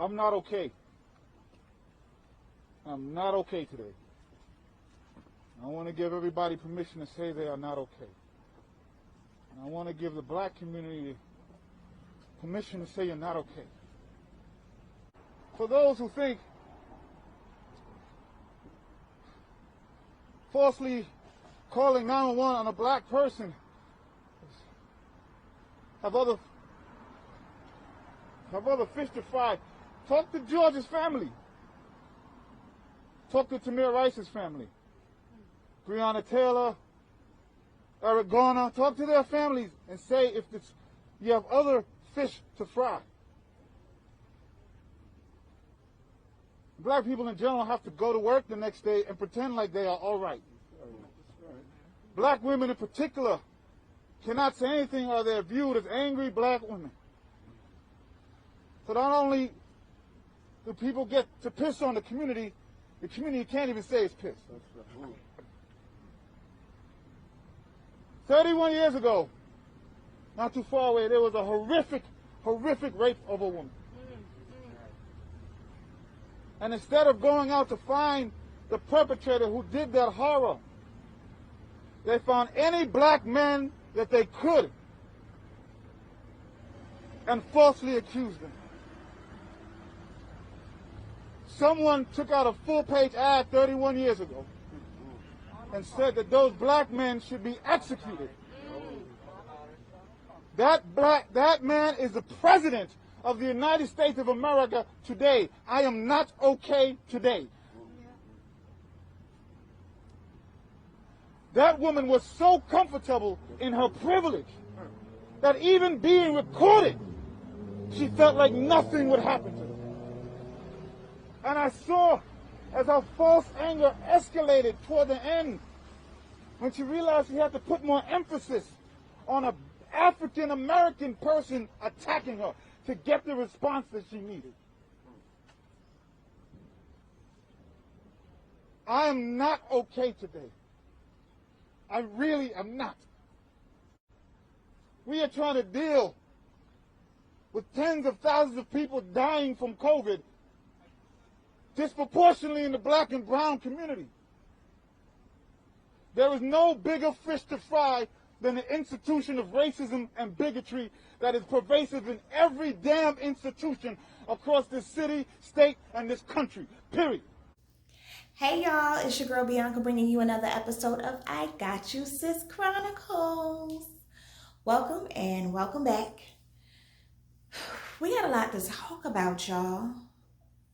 I'm not okay. I'm not okay today. I want to give everybody permission to say they are not okay. And I want to give the black community permission to say you're not okay. For those who think falsely calling 911 on a black person have other fish to fry, talk to George's family. Talk to Tamir Rice's family. Breonna Taylor, Eric Garner, talk to their families and say if you have other fish to fry. Black people in general have to go to work the next day and pretend like they are all right. Black women in particular cannot say anything or they're viewed as angry black women. So not only do people get to piss on the community can't even say it's pissed. 31 years ago, not too far away, there was a horrific rape of a woman. And instead of going out to find the perpetrator who did that horror, they found any black man that they could and falsely accused them. Someone took out a full-page ad 31 years ago and said that those black men should be executed. That man is the president of the United States of America today. I am not okay today. That woman was so comfortable in her privilege that even being recorded, she felt like nothing would happen to her. And I saw as her false anger escalated toward the end, when she realized she had to put more emphasis on an African-American person attacking her to get the response that she needed. I am not okay today. I really am not. We are trying to deal with tens of thousands of people dying from COVID, disproportionately in the black and brown community. There is no bigger fish to fry than the institution of racism and bigotry that is pervasive in every damn institution across this city, state, and this country, period. Hey y'all, it's your girl Bianca bringing you another episode of I Got You Sis Chronicles. Welcome and welcome back. We got a lot to talk about, y'all.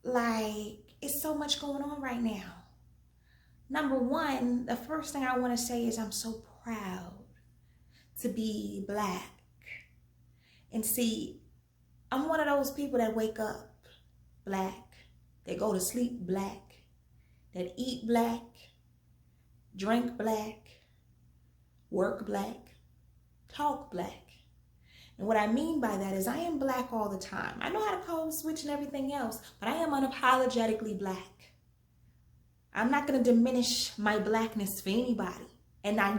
Like, it's so much going on right now. Number one, the first thing I want to say is I'm so proud to be black. And see, I'm one of those people that wake up black, they go to sleep black, that eat black, drink black, work black, talk black. And what I mean by that is I am black all the time. I know how to code switch and everything else, but I am unapologetically black. I'm not going to diminish my blackness for anybody. And I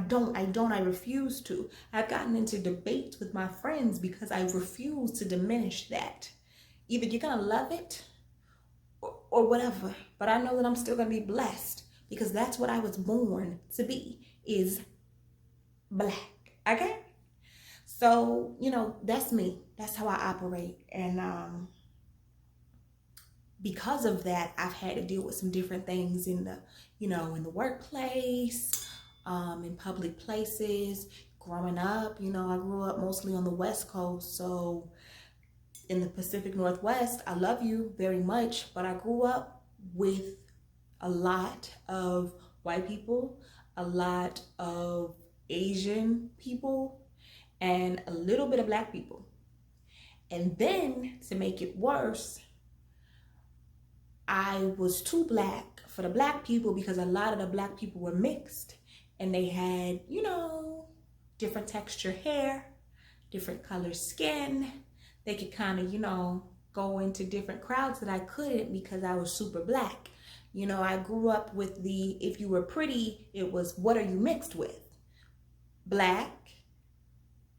refuse to. I've gotten into debates with my friends because I refuse to diminish that. Either you're going to love it or whatever. But I know that I'm still going to be blessed because that's what I was born to be, is black. Okay? So, that's me. That's how I operate. And because of that, I've had to deal with some different things in the, in the workplace, in public places. Growing up, I grew up mostly on the West Coast. So in the Pacific Northwest, I love you very much, but I grew up with a lot of white people, a lot of Asian people, and a little bit of black people. And then to make it worse, I was too black for the black people because a lot of the black people were mixed and they had, different texture hair, different color skin. They could kind of, go into different crowds that I couldn't because I was super black. I grew up with if you were pretty, it was, what are you mixed with? Black,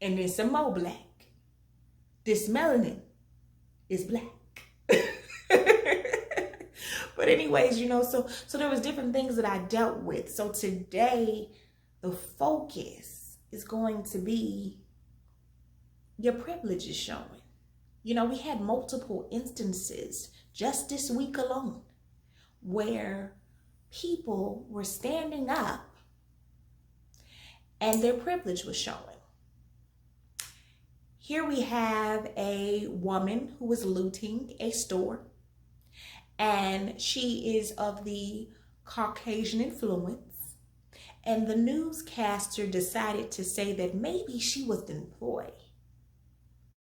and then some more black. This melanin is black. But anyways, you know, so there was different things that I dealt with. So today, the focus is going to be your privilege is showing. You know, we had multiple instances just this week alone where people were standing up and their privilege was showing. Here we have a woman who was looting a store, and she is of the Caucasian influence. And the newscaster decided to say that maybe she was an employee.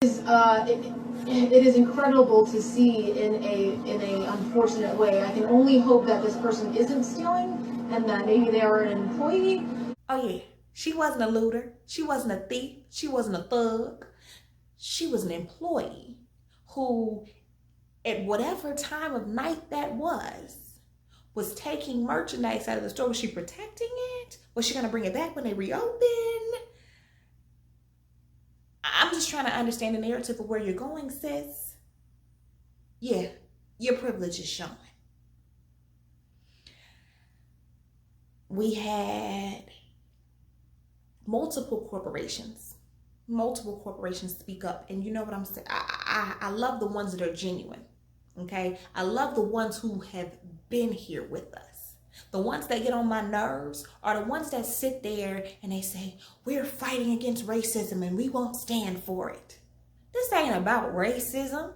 It is incredible to see in a unfortunate way. I can only hope that this person isn't stealing and that maybe they are an employee. Oh yeah, she wasn't a looter. She wasn't a thief. She wasn't a thug. She was an employee who, at whatever time of night that was taking merchandise out of the store. Was she protecting it? Was she going to bring it back when they reopen? I'm just trying to understand the narrative of where you're going, sis. Yeah, your privilege is showing. We had multiple corporations speak up. And you know what I'm saying? I love the ones that are genuine, okay? I love the ones who have been here with us. The ones that get on my nerves are the ones that sit there and they say, we're fighting against racism and we won't stand for it. This ain't about racism.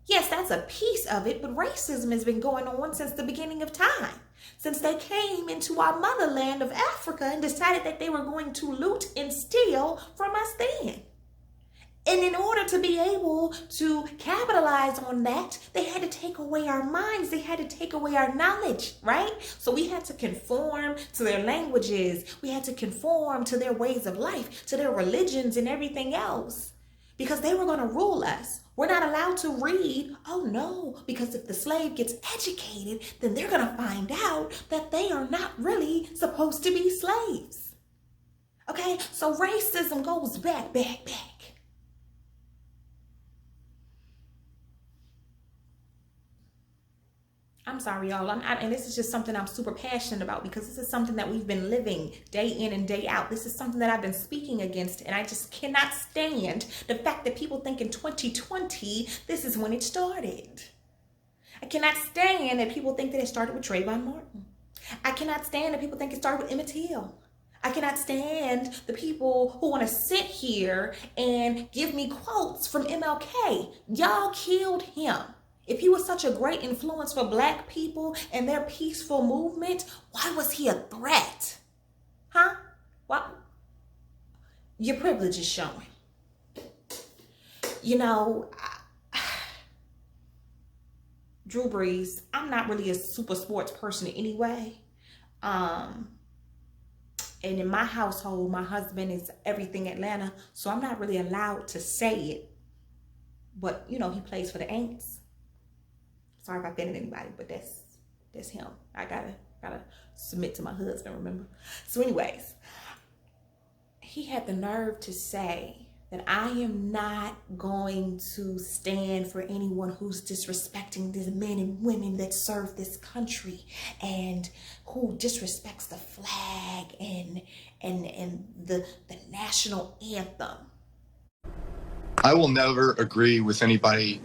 Yes, that's a piece of it, but racism has been going on since the beginning of time. Since they came into our motherland of Africa and decided that they were going to loot and steal from us then. And in order to be able to capitalize on that, they had to take away our minds. They had to take away our knowledge, right? So we had to conform to their languages. We had to conform to their ways of life, to their religions and everything else, because they were going to rule us. We're not allowed to read. Oh no, because if the slave gets educated, then they're going to find out that they are not really supposed to be slaves. Okay, so racism goes back. I'm sorry, y'all. And this is just something I'm super passionate about, because this is something that we've been living day in and day out. This is something that I've been speaking against, and I just cannot stand the fact that people think in 2020, this is when it started. I cannot stand that people think that it started with Trayvon Martin. I cannot stand that people think it started with Emmett Till. I cannot stand the people who want to sit here and give me quotes from MLK. Y'all killed him. If he was such a great influence for Black people and their peaceful movement, why was he a threat? Huh? What? Your privilege is showing. You know, Drew Brees, I'm not really a super sports person anyway. And in my household, my husband is everything Atlanta, so I'm not really allowed to say it. But, you know, he plays for the Aints. Sorry if I offended anybody, but that's him. I gotta submit to my husband, remember? So anyways, he had the nerve to say that I am not going to stand for anyone who's disrespecting the men and women that serve this country and who disrespects the flag and the national anthem. I will never agree with anybody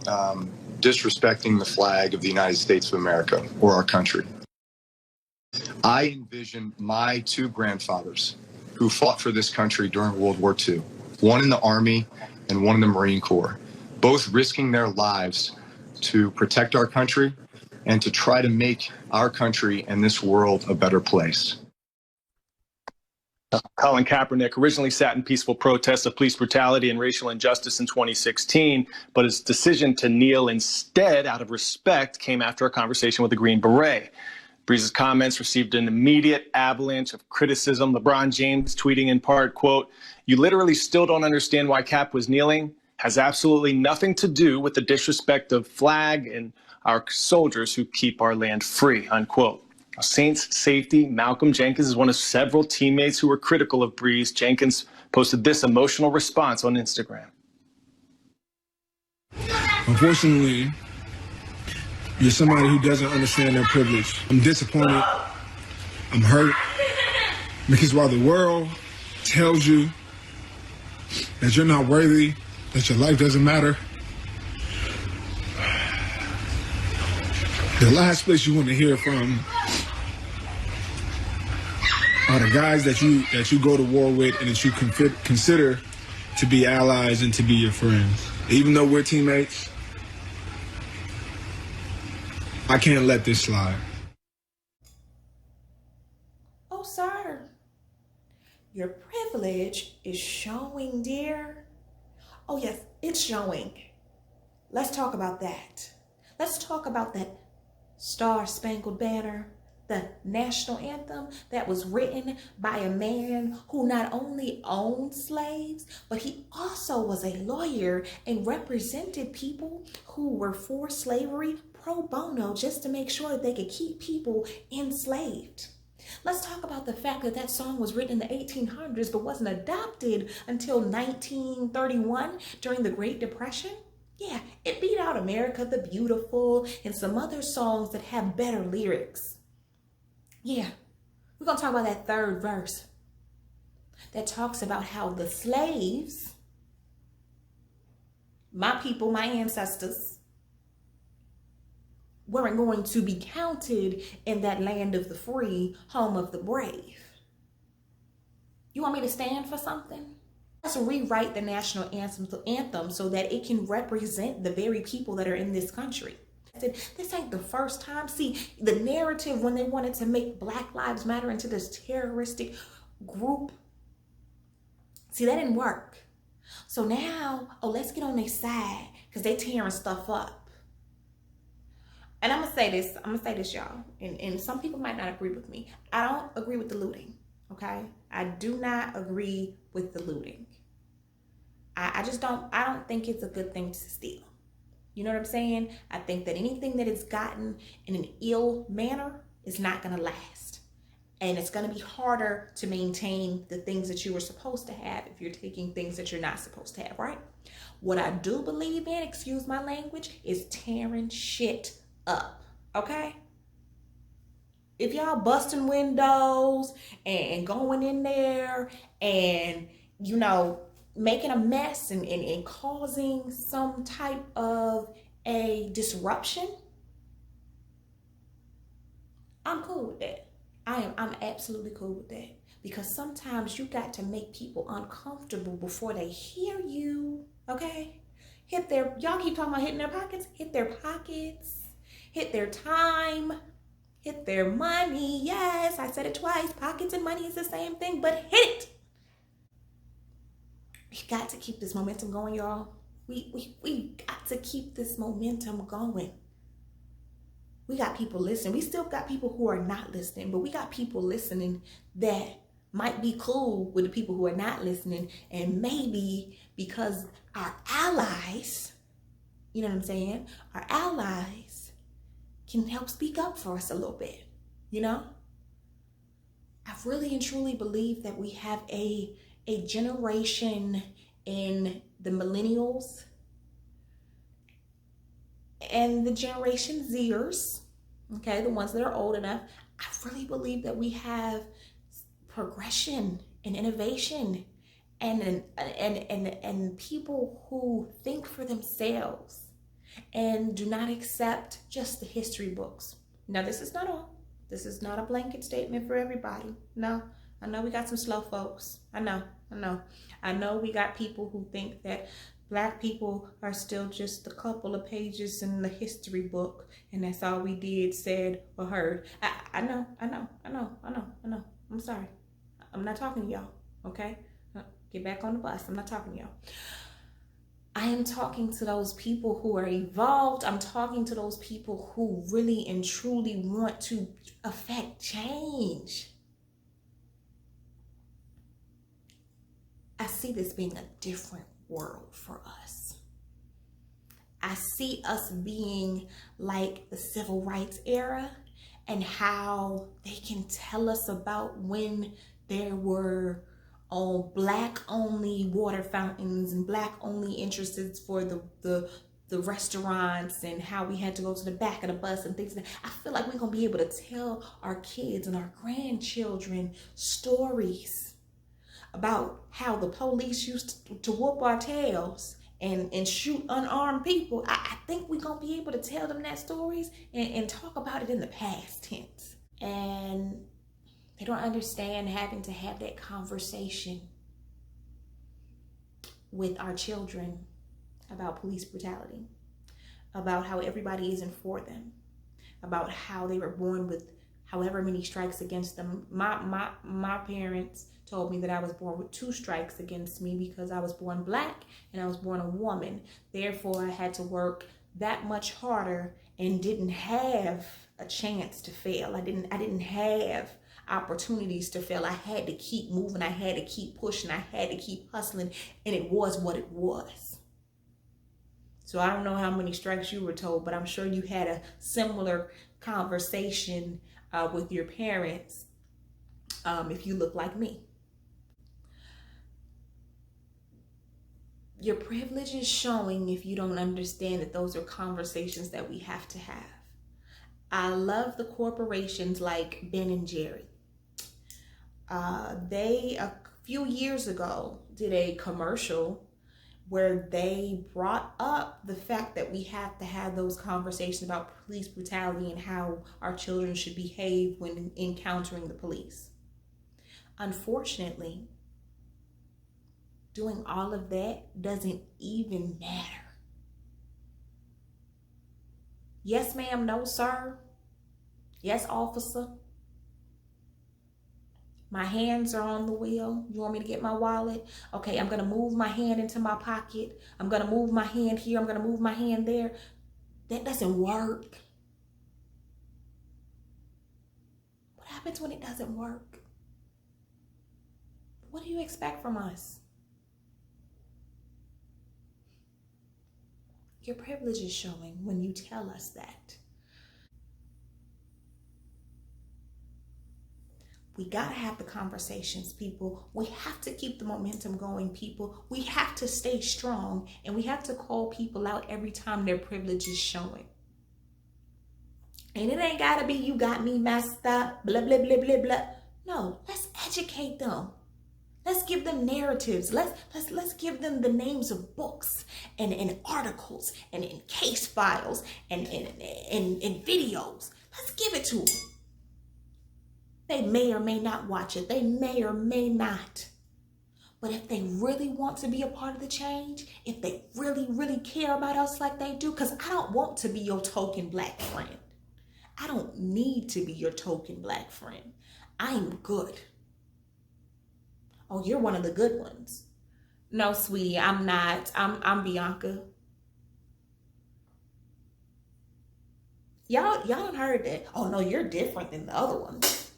disrespecting the flag of the United States of America or our country. I envision my two grandfathers who fought for this country during World War II, one in the Army and one in the Marine Corps, both risking their lives to protect our country and to try to make our country and this world a better place. Colin Kaepernick originally sat in peaceful protests of police brutality and racial injustice in 2016, but his decision to kneel instead out of respect came after a conversation with a Green Beret. Brees's comments received an immediate avalanche of criticism. LeBron James tweeting in part, quote, "You literally still don't understand why Cap was kneeling. Has absolutely nothing to do with the disrespect of flag and our soldiers who keep our land free," unquote. Saints safety Malcolm Jenkins is one of several teammates who were critical of Brees. Jenkins posted this emotional response on Instagram. Unfortunately, You're somebody who doesn't understand their privilege. I'm disappointed. I'm hurt. Because while the world tells you that you're not worthy, that your life doesn't matter, the last place you want to hear from are the guys that you go to war with and that you consider to be allies and to be your friends. Even though we're teammates, I can't let this slide. Oh, sir, your privilege is showing, dear. Oh, yes, it's showing. Let's talk about that. Let's talk about that Star-Spangled Banner, the national anthem that was written by a man who not only owned slaves, but he also was a lawyer and represented people who were for slavery pro bono just to make sure that they could keep people enslaved. Let's talk about the fact that that song was written in the 1800s but wasn't adopted until 1931 during the Great Depression. Yeah, it beat out America the Beautiful and some other songs that have better lyrics. Yeah, we're going to talk about that third verse that talks about how the slaves, my people, my ancestors, weren't going to be counted in that land of the free, home of the brave. You want me to stand for something? Let's rewrite the national anthem so that it can represent the very people that are in this country. This ain't the first time. See, the narrative when they wanted to make Black Lives Matter into this terroristic group, see, that didn't work. So now, oh, let's get on their side because they tearing stuff up. And I'm gonna say this, y'all, and some people might not agree with me. I don't agree with the looting, okay? I do not agree with the looting. I don't think it's a good thing to steal. You know what I'm saying? I think that anything that is gotten in an ill manner is not gonna last. And it's gonna be harder to maintain the things that you were supposed to have if you're taking things that you're not supposed to have, right? What I do believe in, excuse my language, is tearing shit up, okay? If y'all busting windows and going in there and, you know, making a mess and causing some type of a disruption, I'm cool with that. I'm absolutely cool with that. Because sometimes you got to make people uncomfortable before they hear you, okay? Y'all keep talking about hitting their pockets. Hit their pockets, hit their time, hit their money. Yes, I said it twice. Pockets and money is the same thing, but hit it. We got to keep this momentum going, y'all. We got to keep this momentum going. We got people listening. We still got people who are not listening, but we got people listening that might be cool with the people who are not listening. And maybe because our allies, you know what I'm saying? Our allies can help speak up for us a little bit, you know? I really and truly believe that we have a generation in the millennials and the Generation Zers, okay, the ones that are old enough. I really believe that we have progression and innovation and people who think for themselves and do not accept just the history books. Now, this is not all. This is not a blanket statement for everybody. No, I know we got some slow folks. I know we got people who think that Black people are still just a couple of pages in the history book and that's all we did, said, or heard. I know. I'm sorry. I'm not talking to y'all, okay? Get back on the bus. I'm not talking to y'all. I am talking to those people who are evolved. I'm talking to those people who really and truly want to affect change. I see this being a different world for us. I see us being like the civil rights era and how they can tell us about when there were Black only water fountains and Black only entrances for the the restaurants and how we had to go to the back of the bus and things like that. I feel like we're going to be able to tell our kids and our grandchildren stories about how the police used to whoop our tails and shoot unarmed people. I think we're going to be able to tell them that stories and talk about it in the past tense. And they don't understand having to have that conversation with our children about police brutality, about how everybody isn't for them, about how they were born with however many strikes against them. My parents told me that I was born with 2 strikes against me because I was born black and I was born a woman. Therefore, I had to work that much harder and didn't have a chance to fail. I didn't have opportunities to fail. I had to keep moving. I had to keep pushing. I had to keep hustling, and it was what it was. So I don't know how many strikes you were told, but I'm sure you had a similar conversation with your parents if you look like me. Your privilege is showing if you don't understand that those are conversations that we have to have. I love the corporations like Ben and Jerry. They, a few years ago, did a commercial where they brought up the fact that we have to have those conversations about police brutality and how our children should behave when encountering the police. Unfortunately, doing all of that doesn't even matter. Yes, ma'am. No, sir. Yes, officer. My hands are on the wheel. You want me to get my wallet? Okay, I'm going to move my hand into my pocket. I'm going to move my hand here. I'm going to move my hand there. That doesn't work. What happens when it doesn't work? What do you expect from us? Your privilege is showing when you tell us that. We gotta have the conversations, people. We have to keep the momentum going, people. We have to stay strong, and we have to call people out every time their privilege is showing. And it ain't gotta be you got me messed up, blah, blah, blah, blah, blah. No, let's educate them. Let's give them narratives. Let's give them the names of books and articles and case files and videos. Let's give it to them. They may or may not watch it. They may or may not. But if they really want to be a part of the change, if they really, really care about us like they do, because I don't want to be your token black friend. I don't need to be your token black friend. I'm good. Oh, you're one of the good ones. No, sweetie, I'm not. I'm Bianca. Y'all heard that. Oh, no, you're different than the other ones.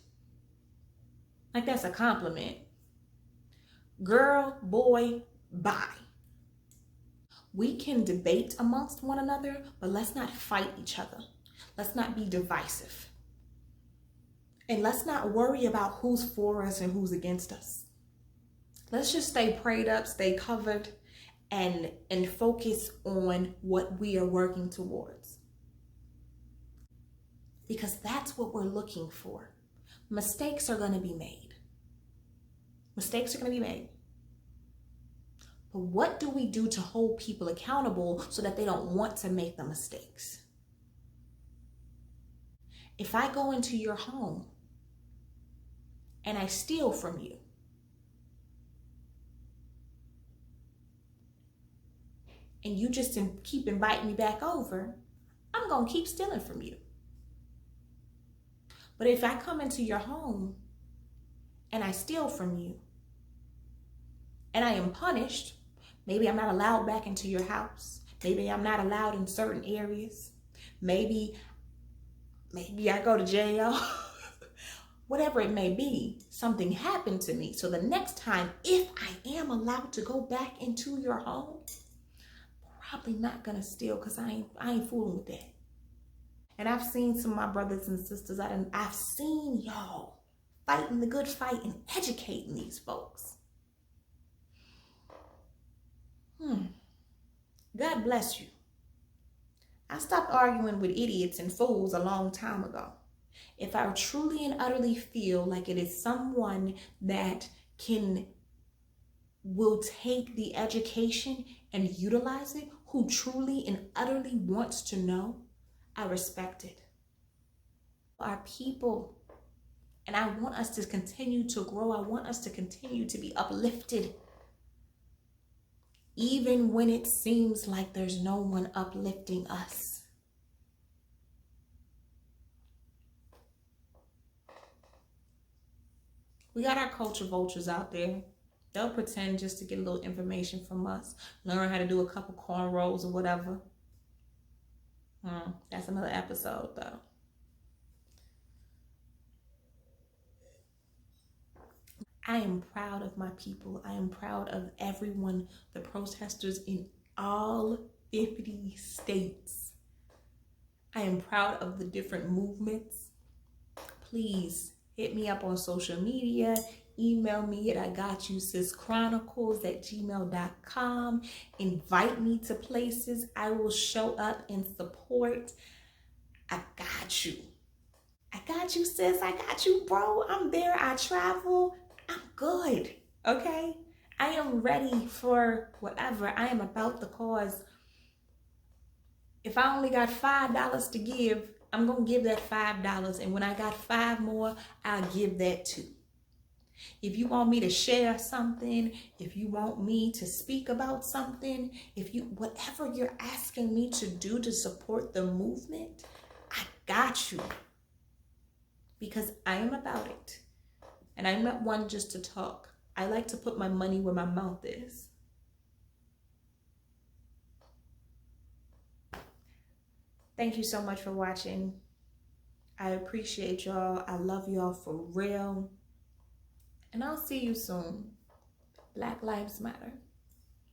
Like that's a compliment. Girl, boy, bye. We can debate amongst one another, but let's not fight each other. Let's not be divisive. And let's not worry about who's for us and who's against us. Let's just stay prayed up, stay covered, and focus on what we are working towards. Because that's what we're looking for. Mistakes are going to be made. Mistakes are going to be made. But what do we do to hold people accountable so that they don't want to make the mistakes? If I go into your home and I steal from you, and you just keep inviting me back over, I'm going to keep stealing from you. But if I come into your home and I steal from you and I am punished, maybe I'm not allowed back into your house. Maybe I'm not allowed in certain areas. Maybe I go to jail. Whatever it may be, something happened to me. So the next time, if I am allowed to go back into your home, probably not gonna steal because I ain't fooling with that. And I've seen some of my brothers and sisters, I've seen y'all fighting the good fight and educating these folks. God bless you. I stopped arguing with idiots and fools a long time ago. If I truly and utterly feel like it is someone that will take the education and utilize it, who truly and utterly wants to know, I respect it. Our people, and I want us to continue to grow. I want us to continue to be uplifted, even when it seems like there's no one uplifting us. We got our culture vultures out there. They'll pretend just to get a little information from us, learn how to do a couple cornrows or whatever. That's another episode though. I am proud of my people. I am proud of everyone, the protesters in all 50 states. I am proud of the different movements. Please hit me up on social media. Email me at igotyousisschronicles@gmail.com. Invite me to places. I will show up and support. I got you. I got you, sis. I got you, bro. I'm there. I travel. I'm good. Okay? I am ready for whatever. I am about the cause. If I only got $5 to give, I'm going to give that $5. And when I got 5 more, I'll give that too. If you want me to share something, if you want me to speak about something, whatever you're asking me to do to support the movement, I got you. Because I am about it. And I'm not one just to talk. I like to put my money where my mouth is. Thank you so much for watching. I appreciate y'all. I love y'all for real. And I'll see you soon. Black Lives Matter.